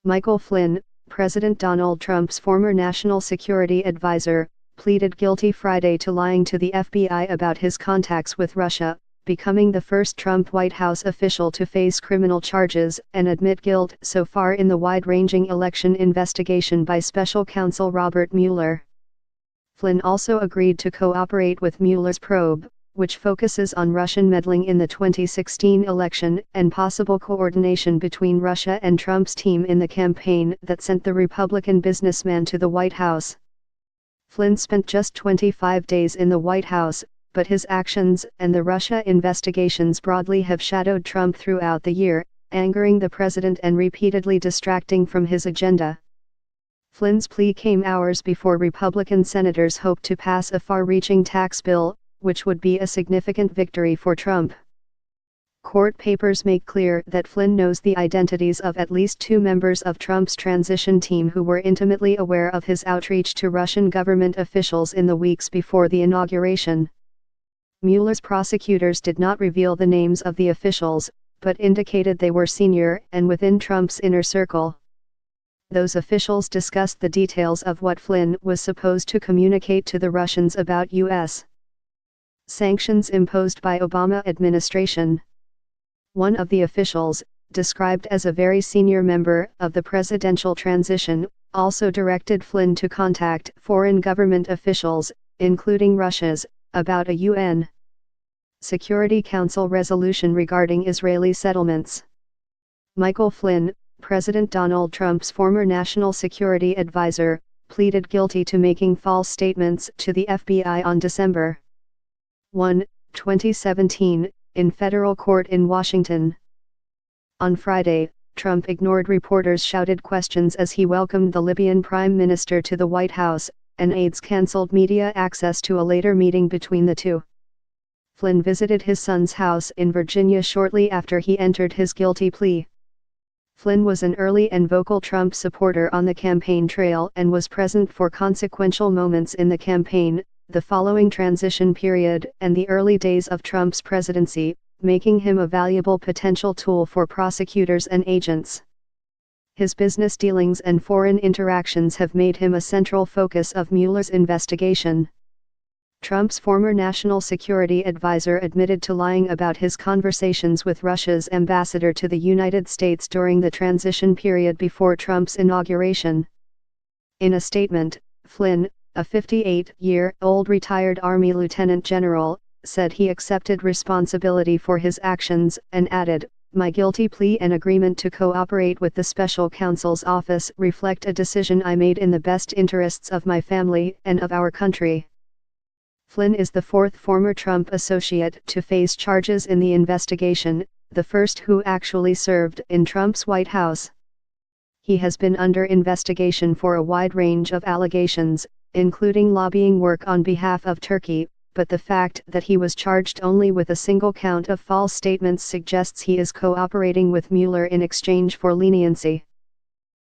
Michael Flynn, President Donald Trump's former national security advisor, pleaded guilty Friday to lying to the FBI about his contacts with Russia, becoming the first Trump White House official to face criminal charges and admit guilt so far in the wide-ranging election investigation by special counsel Robert Mueller. Flynn also agreed to cooperate with Mueller's probe, which focuses on Russian meddling in the 2016 election and possible coordination between Russia and Trump's team in the campaign that sent the Republican businessman to the White House. Flynn spent just 25 days in the White House, but his actions and the Russia investigations broadly have shadowed Trump throughout the year, angering the president and repeatedly distracting from his agenda. Flynn's plea came hours before Republican senators hoped to pass a far-reaching tax bill, which would be a significant victory for Trump. Court papers make clear that Flynn knows the identities of at least two members of Trump's transition team who were intimately aware of his outreach to Russian government officials in the weeks before the inauguration. Mueller's prosecutors did not reveal the names of the officials, but indicated they were senior and within Trump's inner circle. Those officials discussed the details of what Flynn was supposed to communicate to the Russians about U.S. sanctions imposed by Obama administration. One of the officials, described as a very senior member of the presidential transition, also directed Flynn to contact foreign government officials, including Russia's, about a UN Security Council resolution regarding Israeli settlements. Michael Flynn, President Donald Trump's former national security advisor, pleaded guilty to making false statements to the FBI on December 1, 2017, in federal court in Washington. On Friday, Trump ignored reporters' shouted questions as he welcomed the Libyan prime minister to the White House, and aides canceled media access to a later meeting between the two. Flynn visited his son's house in Virginia shortly after he entered his guilty plea. Flynn was an early and vocal Trump supporter on the campaign trail and was present for consequential moments in the campaign, the following transition period and the early days of Trump's presidency, making him a valuable potential tool for prosecutors and agents. His business dealings and foreign interactions have made him a central focus of Mueller's investigation. Trump's former national security advisor admitted to lying about his conversations with Russia's ambassador to the United States during the transition period before Trump's inauguration. In a statement, Flynn, a 58-year-old retired Army lieutenant general, said he accepted responsibility for his actions and added, "My guilty plea and agreement to cooperate with the special counsel's office reflect a decision I made in the best interests of my family and of our country." Flynn is the fourth former Trump associate to face charges in the investigation, the first who actually served in Trump's White House. He has been under investigation for a wide range of allegations, including lobbying work on behalf of Turkey, but the fact that he was charged only with a single count of false statements suggests he is cooperating with Mueller in exchange for leniency.